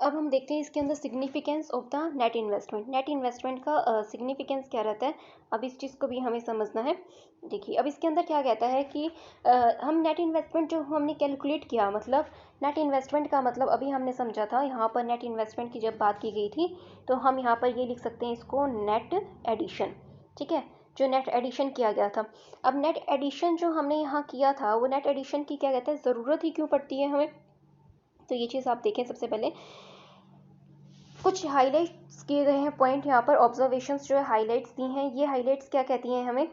अब हम देखते हैं इसके अंदर significance of the net investment. Net investment का सिग्निफिकेंस क्या रहता है, अब इस चीज़ को भी हमें समझना है। देखिए अब इसके अंदर क्या कहता है कि हम नेट इन्वेस्टमेंट जो हमने कैलकुलेट किया, मतलब नेट इन्वेस्टमेंट का मतलब अभी हमने समझा था, यहाँ पर नेट इन्वेस्टमेंट की जब बात की गई थी तो हम यहाँ पर ये लिख सकते हैं इसको नेट एडिशन। ठीक है, जो नेट एडिशन किया गया था। अब नेट एडिशन जो हमने यहाँ किया था, वो नेट एडिशन की क्या कहते हैं, ज़रूरत ही क्यों पड़ती है हमें, तो ये चीज़ आप देखें। सबसे पहले कुछ हाईलाइट्स किए गए हैं पॉइंट यहाँ पर, ऑब्जर्वेशंस जो है हाईलाइट्स दी हैं। ये हाईलाइट्स क्या कहती हैं हमें,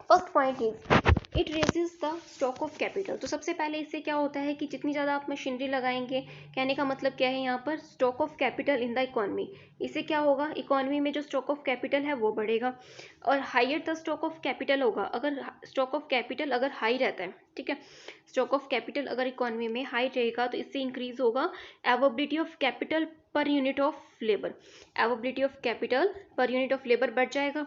first point is it raises the stock of capital. तो सबसे पहले इससे क्या होता है कि जितनी ज़्यादा आप मशीनरी लगाएंगे, कहने का मतलब क्या है यहाँ पर, stock of capital in the economy. इससे क्या होगा, इकोनॉमी में जो स्टॉक ऑफ कैपिटल है वो बढ़ेगा, और higher the stock of capital होगा, अगर स्टॉक ऑफ कैपिटल अगर हाई रहता है, ठीक है, स्टॉक ऑफ कैपिटल अगर इकोनॉमी में हाई रहेगा तो इससे इंक्रीज होगा availability of capital per unit of labour. Availability of capital per unit of labour बढ़ जाएगा,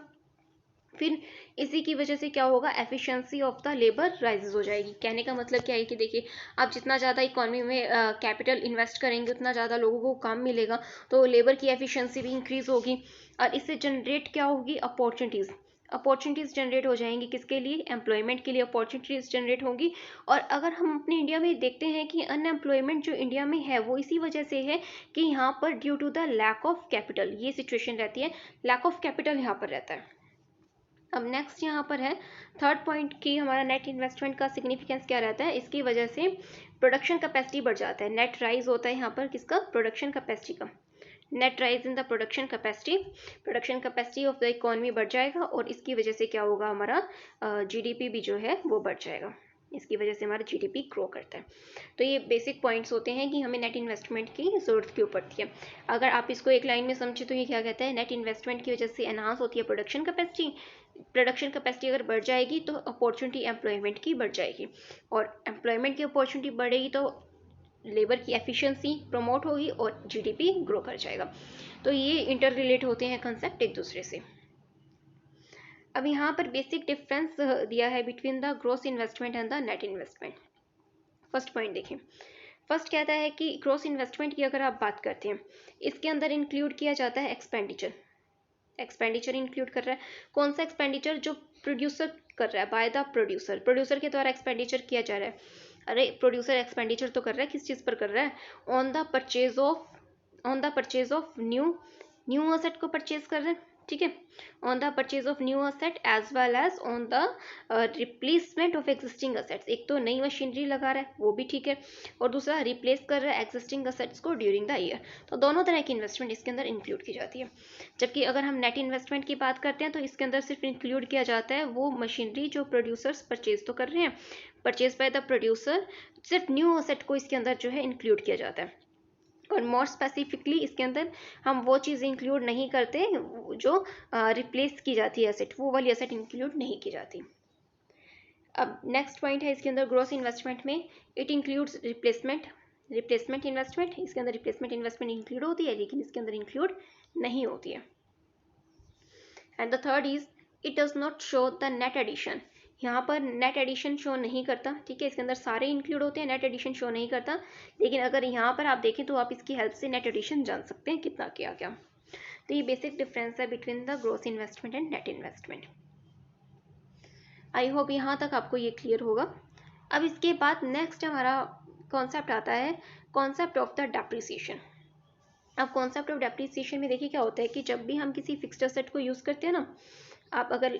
फिर इसी की वजह से क्या होगा, efficiency of the labour rises हो जाएगी। कहने का मतलब क्या है कि देखिए, आप जितना ज़्यादा इकोनॉमी में कैपिटल इन्वेस्ट करेंगे उतना ज़्यादा लोगों को काम मिलेगा, तो लेबर की एफिशिएंसी भी इंक्रीज होगी, और इससे जनरेट क्या होगी, अपॉर्चुनिटीज़। अपॉर्चुनिटीज़ जनरेट हो जाएंगी, किसके लिए, एम्प्लॉयमेंट के लिए अपॉर्चुनिटीज़ जनरेट होंगी। और अगर हम अपने इंडिया में देखते हैं कि अनएम्प्लॉयमेंट जो इंडिया में है वो इसी वजह से है कि यहाँ पर due to the lack of capital ये सिचुएशन रहती है, लैक ऑफ कैपिटल यहाँ पर रहता है। अब नेक्स्ट यहाँ पर है थर्ड पॉइंट की, हमारा नेट इन्वेस्टमेंट का सिग्निफिकेंस क्या रहता है, इसकी वजह से प्रोडक्शन कैपेसिटी बढ़ जाता है। नेट राइज होता है यहाँ पर किसका, प्रोडक्शन कैपेसिटी का। Net rise in the production capacity of the economy बढ़ जाएगा, और इसकी वजह से क्या होगा, हमारा जीडीपी भी जो है वो बढ़ जाएगा। इसकी वजह से हमारा जीडीपी ग्रो करता है। तो ये बेसिक पॉइंट्स होते हैं कि हमें नेट इन्वेस्टमेंट की ज़रूरत क्यों पड़ती है। अगर आप इसको एक लाइन में समझे तो ये क्या कहता है, नेट इन्वेस्टमेंट की वजह से एनहांस होती है प्रोडक्शन कैपेसिटी अगर बढ़ जाएगी तो अपॉर्चुनिटी एम्प्लॉयमेंट की बढ़ जाएगी, और एम्प्लॉयमेंट की अपॉर्चुनिटी बढ़ेगी तो लेबर की एफिशिएंसी प्रमोट होगी और जीडीपी ग्रो कर जाएगा। तो ये इंटर रिलेट होते हैं कंसेप्ट एक दूसरे से। अब यहाँ पर बेसिक डिफरेंस दिया है between the gross investment and the net investment. First point देखें, फर्स्ट कहता है कि ग्रॉस इन्वेस्टमेंट की अगर आप बात करते हैं, इसके अंदर इंक्लूड किया जाता है एक्सपेंडिचर इंक्लूड कर रहा है। कौन सा एक्सपेंडिचर, जो प्रोड्यूसर कर रहा है, बाय द प्रोड्यूसर के द्वारा एक्सपेंडिचर किया जा रहा है। अरे प्रोड्यूसर एक्सपेंडिचर तो कर रहा है, किस चीज़ पर कर रहा है, on the purchase of new asset को परचेज कर रहे हैं, ठीक है, on the purchase of new asset as well as on the replacement of existing assets. एक तो नई मशीनरी लगा रहा है वो भी ठीक है, और दूसरा रिप्लेस कर रहा है एग्जिस्टिंग असेट्स को ड्यूरिंग द ईयर। तो दोनों तरह की इन्वेस्टमेंट इसके अंदर इंक्लूड की जाती है। जबकि अगर हम नेट इन्वेस्टमेंट की बात करते हैं तो इसके अंदर सिर्फ इंक्लूड किया जाता है वो मशीनरी जो प्रोड्यूसर्स परचेज तो कर रहे हैं, परचेज बाय द प्रोड्यूसर, सिर्फ न्यू असेट को इसके अंदर जो है इंक्लूड किया जाता है। और मोर स्पेसिफिकली इसके अंदर हम वो चीज़ इंक्लूड नहीं करते जो रिप्लेस की जाती है एसेट, वो वाली एसेट इंक्लूड नहीं की जाती। अब नेक्स्ट पॉइंट है इसके अंदर ग्रॉस इन्वेस्टमेंट में, इट इंक्लूड्स रिप्लेसमेंट इन्वेस्टमेंट। इसके अंदर रिप्लेसमेंट इन्वेस्टमेंट इंक्लूड होती है लेकिन इसके अंदर इंक्लूड नहीं होती है। And the third is it does not show the net addition. यहाँ पर नेट एडिशन शो नहीं करता, ठीक है, इसके अंदर सारे इंक्लूड होते हैं, नेट एडिशन शो नहीं करता। लेकिन अगर यहाँ पर आप देखें तो आप इसकी हेल्प से नेट एडिशन जान सकते हैं कितना किया क्या। तो ये बेसिक डिफरेंस है between the gross investment and net investment. I hope यहाँ तक आपको ये क्लियर होगा। अब इसके बाद नेक्स्ट हमारा कॉन्सेप्ट आता है, कॉन्सेप्ट ऑफ द डेप्रिसिएशन। अब कॉन्सेप्ट ऑफ डेप्रिसिएशन में देखिए क्या होता है कि जब भी हम किसी फिक्स्ड एसेट को यूज़ करते हैं ना, आप अगर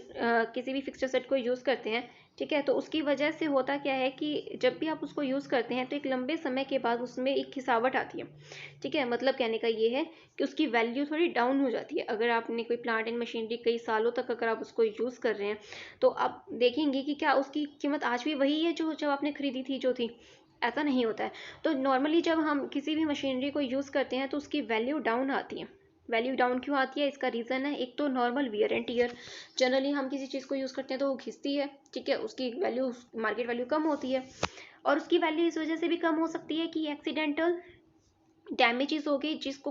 किसी भी फिक्स्ड एसेट को यूज़ करते हैं, ठीक है, तो उसकी वजह से होता क्या है कि जब भी आप उसको यूज़ करते हैं तो एक लंबे समय के बाद उसमें एक खिसावट आती है, ठीक है। मतलब कहने का ये है कि उसकी वैल्यू थोड़ी डाउन हो जाती है। अगर आपने कोई प्लांट एंड मशीनरी कई सालों तक अगर आप उसको यूज़ कर रहे हैं तो आप देखेंगे कि क्या उसकी कीमत आज भी वही है जो जब आपने खरीदी थी जो थी, ऐसा नहीं होता है। तो नॉर्मली जब हम किसी भी मशीनरी को यूज़ करते हैं तो उसकी वैल्यू डाउन आती है। वैल्यू डाउन क्यों आती है, इसका रीज़न है एक तो normal wear and tear. Generally हम किसी चीज़ को यूज़ करते हैं तो वो घिसती है, ठीक है, उसकी वैल्यू, मार्केट वैल्यू कम होती है। और उसकी वैल्यू इस वजह से भी कम हो सकती है कि एक्सीडेंटल डैमेजेस हो गए जिसको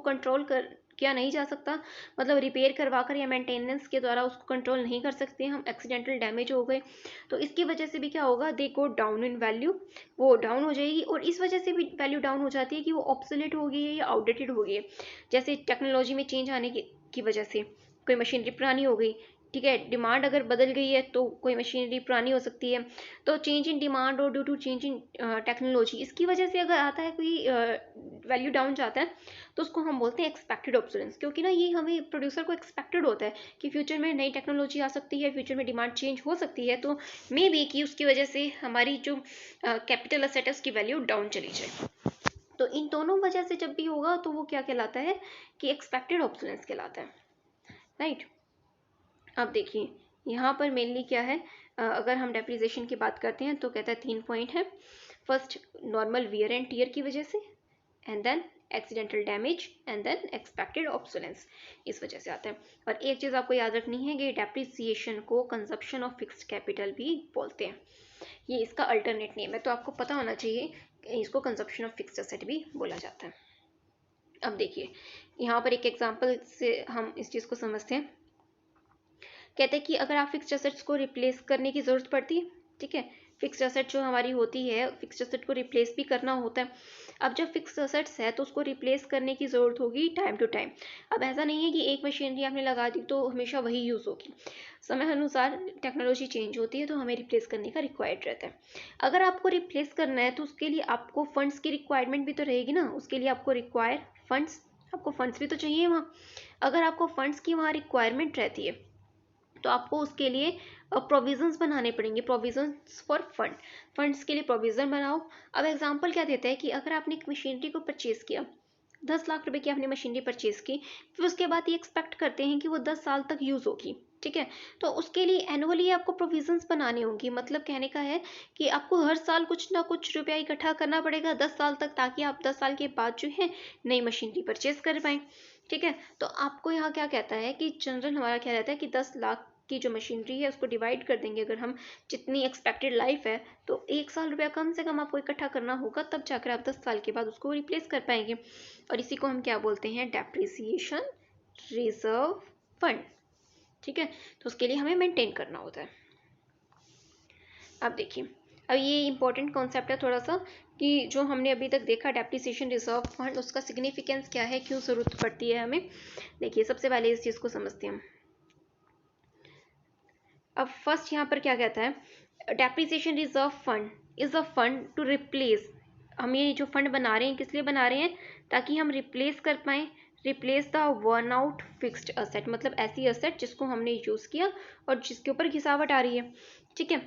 किया नहीं जा सकता, मतलब रिपेयर करवा कर या मेंटेनेंस के द्वारा उसको कंट्रोल नहीं कर सकते हम, एक्सीडेंटल डैमेज हो गए तो इसकी वजह से भी क्या होगा, दे गो डाउन इन वैल्यू, वो डाउन हो जाएगी। और इस वजह से भी वैल्यू डाउन हो जाती है कि वो ऑब्सोलेट हो गई है या आउटडेटेड हो गई है। जैसे टेक्नोलॉजी में चेंज आने की वजह से कोई मशीनरी पुरानी हो गई, ठीक है, डिमांड अगर बदल गई है तो कोई मशीनरी पुरानी हो सकती है। तो चेंज इन डिमांड और due to change in technology, इसकी वजह से अगर आता है कोई वैल्यू डाउन जाता है तो उसको हम बोलते हैं एक्सपेक्टेड ऑब्सोलेंस, क्योंकि ना ये हमें प्रोड्यूसर को एक्सपेक्टेड होता है कि फ्यूचर में नई टेक्नोलॉजी आ सकती है, फ्यूचर में डिमांड चेंज हो सकती है, तो मे बी कि उसकी वजह से हमारी जो कैपिटल असेट है उसकी वैल्यू डाउन चली जाए। तो इन दोनों वजह से जब भी होगा तो वो क्या कहलाता है कि एक्सपेक्टेड ऑब्सोलेंस कहलाता है, राइट। अब देखिए यहाँ पर मेनली क्या है, अगर हम डेप्रिसिएशन की बात करते हैं तो कहता है 3 पॉइंट है। First, normal wear and tear की वजह से, and then accidental damage, and then expected obsolescence, इस वजह से आता है। और एक चीज़ आपको याद रखनी है कि डेप्रिसिएशन को कंजप्शन ऑफ फिक्स्ड कैपिटल भी बोलते हैं, ये इसका अल्टरनेट नेम है, तो आपको पता होना चाहिए इसको कंजप्शन ऑफ फिक्स्ड एसेट भी बोला जाता है। अब देखिए यहाँ पर एक एग्जांपल से हम इस चीज़ को समझते हैं। कहते हैं कि अगर आप फिक्स्ड एसेट्स को रिप्लेस करने की ज़रूरत पड़ती है, ठीक है, फिक्स्ड एसेट जो हमारी होती है, फिक्स्ड एसेट को रिप्लेस भी करना होता है। अब जब फिक्स्ड एसेट्स है तो उसको रिप्लेस करने की ज़रूरत होगी टाइम टू टाइम। अब ऐसा नहीं है कि एक मशीनरी आपने लगा दी तो हमेशा वही यूज़ होगी, समय अनुसार टेक्नोलॉजी चेंज होती है तो हमें रिप्लेस करने का रिक्वायर्ड रहता है। अगर आपको रिप्लेस करना है तो उसके लिए आपको फंड्स की रिक्वायरमेंट भी तो रहेगी ना, उसके लिए आपको रिक्वायर फंड्स, आपको फंड्स भी तो चाहिए वहाँ। अगर आपको फंड्स की वहाँ रिक्वायरमेंट रहती है तो आपको उसके लिए प्रोविजंस बनाने पड़ेंगे, प्रोविजंस फॉर फंड्स के लिए प्रोविज़न बनाओ। अब एग्जांपल क्या देता है कि अगर आपने एक मशीनरी को परचेज़ किया, 10 लाख रुपए की आपने मशीनरी परचेज़ की, फिर उसके बाद ये एक्सपेक्ट करते हैं कि वो 10 साल तक यूज़ होगी, ठीक है, तो उसके लिए एनुअली आपको प्रोविजंस बनानी होंगी। मतलब कहने का है कि आपको हर साल कुछ ना कुछ रुपया इकट्ठा करना पड़ेगा 10 साल तक, ताकि आप 10 साल के बाद जो है नई मशीनरी परचेज़ कर पाएँ, ठीक है। तो आपको यहाँ क्या कहता है कि जनरल हमारा क्या रहता है कि 10 लाख की जो मशीनरी है उसको डिवाइड कर देंगे, अगर हम जितनी एक्सपेक्टेड लाइफ है तो 1 साल रुपया कम से कम आपको इकट्ठा करना होगा, तब जाकर आप 10 साल के बाद उसको रिप्लेस कर पाएंगे। और इसी को हम क्या बोलते हैं, डेप्रिसिएशन रिजर्व फंड, ठीक है, तो उसके लिए हमें मेंटेन करना होता है। अब देखिए, अब ये इंपॉर्टेंट कॉन्सेप्ट है थोड़ा सा कि जो हमने अभी तक देखा डेप्रिसिएशन रिजर्व फंड, उसका सिग्निफिकेंस क्या है, क्यों ज़रूरत पड़ती है हमें। देखिए सबसे पहले इस चीज़ को समझते हैं। अब फर्स्ट यहाँ पर क्या कहता है, depreciation reserve fund is a fund to replace, हम ये जो फंड बना रहे हैं किस लिए बना रहे हैं, ताकि हम रिप्लेस कर पाएँ, replace the worn out fixed asset, मतलब ऐसी असेट जिसको हमने यूज़ किया और जिसके ऊपर घिसावट आ रही है, ठीक है।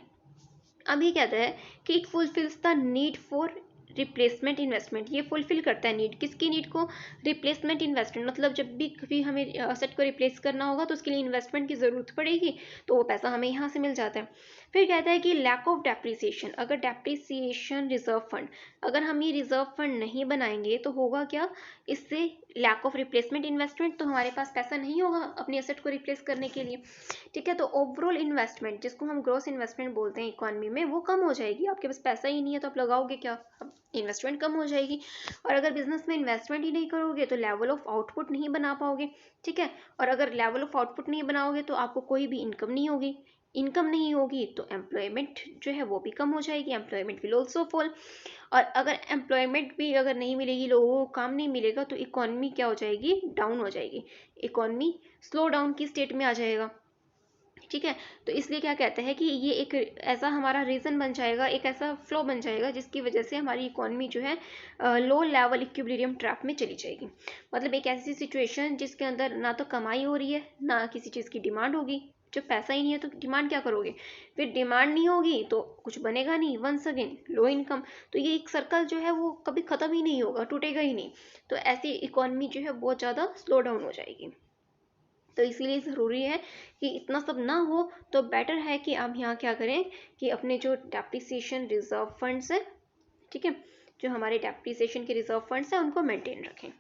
अब ये कहता है कि it fulfils the need for replacement investment, ये फुलफिल करता है नीड, किसकी नीड को, रिप्लेसमेंट इन्वेस्टमेंट, मतलब जब भी कभी हमें असेट को रिप्लेस करना होगा तो उसके लिए इन्वेस्टमेंट की ज़रूरत पड़ेगी, तो वो पैसा हमें यहाँ से मिल जाता है। फिर कहता है कि लैक ऑफ डेप्रिसिएशन, अगर डेप्रिसिएशन रिजर्व फंड, अगर हम ये रिजर्व फंड नहीं बनाएंगे तो होगा क्या, इससे लैक ऑफ रिप्लेसमेंट इन्वेस्टमेंट, तो हमारे पास पैसा नहीं होगा अपनी एसेट को रिप्लेस करने के लिए, ठीक है। तो ओवरऑल इन्वेस्टमेंट, जिसको हम ग्रॉस इन्वेस्टमेंट बोलते हैं इकोनॉमी में, वो कम हो जाएगी, आपके पास पैसा ही नहीं है तो आप लगाओगे क्या, इन्वेस्टमेंट कम हो जाएगी। और अगर बिजनेस में इन्वेस्टमेंट ही नहीं करोगे तो लेवल ऑफ आउटपुट नहीं बना पाओगे, ठीक है, और अगर लेवल ऑफ आउटपुट नहीं बनाओगे तो आपको कोई भी इनकम नहीं होगी, इनकम नहीं होगी तो एम्प्लॉयमेंट जो है वो भी कम हो जाएगी, एम्प्लॉयमेंट विल ऑल्सो फॉल। और अगर एम्प्लॉयमेंट भी अगर नहीं मिलेगी, लोगों को काम नहीं मिलेगा, तो इकोनॉमी क्या हो जाएगी, डाउन हो जाएगी, इकोनॉमी स्लो डाउन की स्टेट में आ जाएगा, ठीक है। तो इसलिए क्या कहते हैं कि ये एक ऐसा हमारा रीज़न बन जाएगा, एक ऐसा फ्लो बन जाएगा जिसकी वजह से हमारी इकोनॉमी जो है लो लेवल इक्विलिब्रियम ट्रैप में चली जाएगी। मतलब एक ऐसी सिचुएशन जिसके अंदर ना तो कमाई हो रही है ना किसी चीज़ की डिमांड होगी, जब पैसा ही नहीं है तो डिमांड क्या करोगे, फिर डिमांड नहीं होगी तो कुछ बनेगा नहीं, वंस अगेन लो इनकम, तो ये एक सर्कल जो है वो कभी ख़त्म ही नहीं होगा, टूटेगा ही नहीं। तो ऐसी इकोनॉमी जो है बहुत ज़्यादा स्लो डाउन हो जाएगी। तो इसीलिए ज़रूरी है कि इतना सब ना हो, तो बेटर है कि आप यहाँ क्या करें कि अपने जो डेप्रिसिएशन रिजर्व फंड्स है, ठीक है, जो हमारे डेप्रिसिएशन के रिजर्व फंड्स हैं उनको मेंटेन रखें।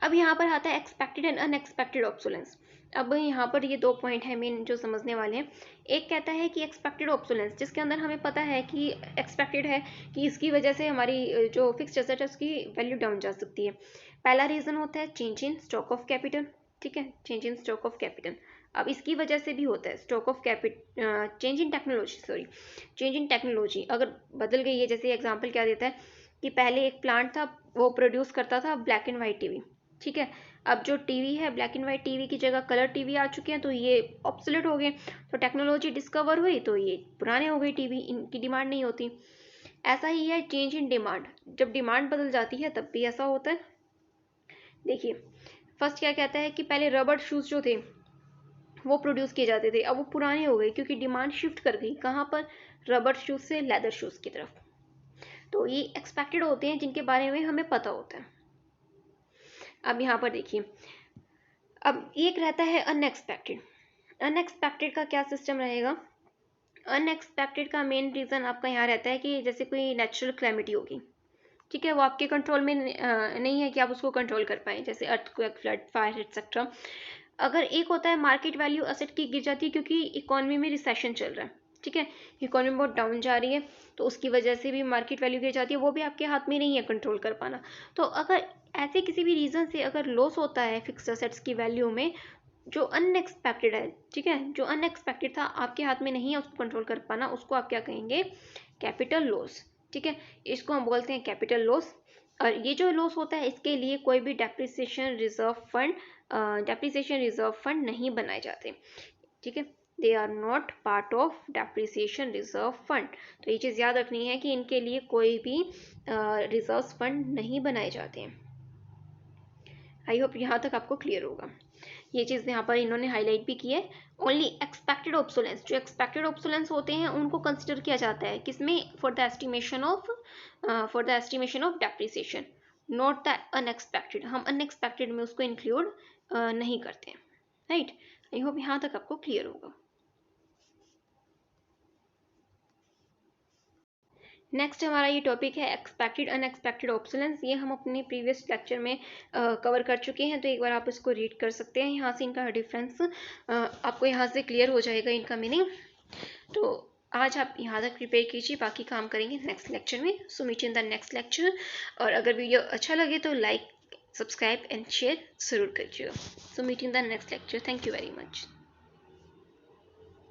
अब यहाँ पर आता है एक्सपेक्टेड एंड अनएक्सपेक्टेड ऑब्सोलेंस। अब यहाँ पर ये 2 पॉइंट है मेन जो समझने वाले हैं। एक कहता है कि एक्सपेक्टेड ऑब्सोलेंस, जिसके अंदर हमें पता है कि एक्सपेक्टेड है कि इसकी वजह से हमारी जो फिक्स्ड एसेट है उसकी वैल्यू डाउन जा सकती है। पहला रीज़न होता है change in stock of capital, ठीक है, change in stock of capital. अब इसकी वजह से भी होता है stock of change in technology, sorry, change in technology अगर बदल गई है। जैसे एग्जांपल क्या देता है कि पहले एक प्लांट था, वो प्रोड्यूस करता था ब्लैक एंड वाइट टीवी, ठीक है, अब जो टीवी है ब्लैक एंड वाइट टीवी की जगह कलर टीवी आ चुके हैं, तो ये ऑब्सोलेट हो गए। तो टेक्नोलॉजी डिस्कवर हुई तो ये पुराने हो गए टीवी, इनकी डिमांड नहीं होती। ऐसा ही है चेंज इन डिमांड, जब डिमांड बदल जाती है तब भी ऐसा होता है। देखिए फर्स्ट क्या कहता है कि पहले रबड़ शूज़ जो थे वो प्रोड्यूस किए जाते थे, अब वो पुराने हो गए क्योंकि डिमांड शिफ्ट कर गई कहाँ पर, रबड़ शूज़ से लेदर शूज़ की तरफ। तो ये एक्सपेक्टेड होते हैं जिनके बारे में हमें पता होता है। अब यहाँ पर देखिए, अब एक रहता है अनएक्सपेक्टेड। अनएक्सपेक्टेड का क्या सिस्टम रहेगा? अनएक्सपेक्टेड का मेन रीज़न आपका यहाँ रहता है कि जैसे कोई नेचुरल क्लैमिटी होगी, ठीक है, वो आपके कंट्रोल में नहीं है कि आप उसको कंट्रोल कर पाएँ, जैसे अर्थक्वेक, फ्लड, फायर एक्सेट्रा। अगर एक होता है मार्केट वैल्यू असेट की गिर जाती है क्योंकि इकोनॉमी में रिसेशन चल रहा है, ठीक है, इकोनॉमी बहुत डाउन जा रही है, तो उसकी वजह से भी मार्केट वैल्यू गिर जाती है, वो भी आपके हाथ में नहीं है कंट्रोल कर पाना। तो अगर ऐसे किसी भी रीज़न से अगर लॉस होता है फिक्स्ड असेट्स की वैल्यू में जो अनएक्सपेक्टेड है, ठीक है, जो अनएक्सपेक्टेड था, आपके हाथ में नहीं है उसको कंट्रोल कर पाना, उसको आप क्या कहेंगे? कैपिटल लॉस, ठीक है, इसको हम बोलते हैं कैपिटल लॉस। और ये जो लॉस होता है इसके लिए कोई भी डेप्रिसिएशन रिजर्व फंड नहीं बनाए जाते, ठीक है, they are not part of depreciation reserve fund. तो ये चीज़ याद रखनी है कि इनके लिए कोई भी रिजर्व फंड नहीं बनाए जाते हैं। आई होप यहाँ तक आपको क्लियर होगा। ये चीज़ यहाँ पर इन्होंने हाईलाइट भी की है। ओनली एक्सपेक्टेड ऑब्सोलेंस, जो एक्सपेक्टेड ऑब्सोलेंस होते हैं उनको कंसिडर किया जाता है किसमें? For the estimation of depreciation, not the unexpected. हम अनएक्सपेक्टेड में उसको इंक्लूड नहीं करते हैं, राइट। आई होप यहाँ तक आपको क्लियर होगा। नेक्स्ट हमारा ये टॉपिक है एक्सपेक्टेड अनएक्सपेक्टेड ऑब्सोलेंस। ये हम अपने प्रीवियस लेक्चर में कवर कर चुके हैं, तो एक बार आप इसको रीड कर सकते हैं। यहाँ से इनका डिफरेंस आपको यहाँ से क्लियर हो जाएगा, इनका मीनिंग। तो आज आप यहाँ तक प्रिपेयर कीजिए, बाकी काम करेंगे नेक्स्ट लेक्चर में। So meet in the next lecture. और अगर वीडियो अच्छा लगे तो लाइक, सब्सक्राइब एंड शेयर ज़रूर कीजिएगा। So meet in the next lecture. Thank you very much.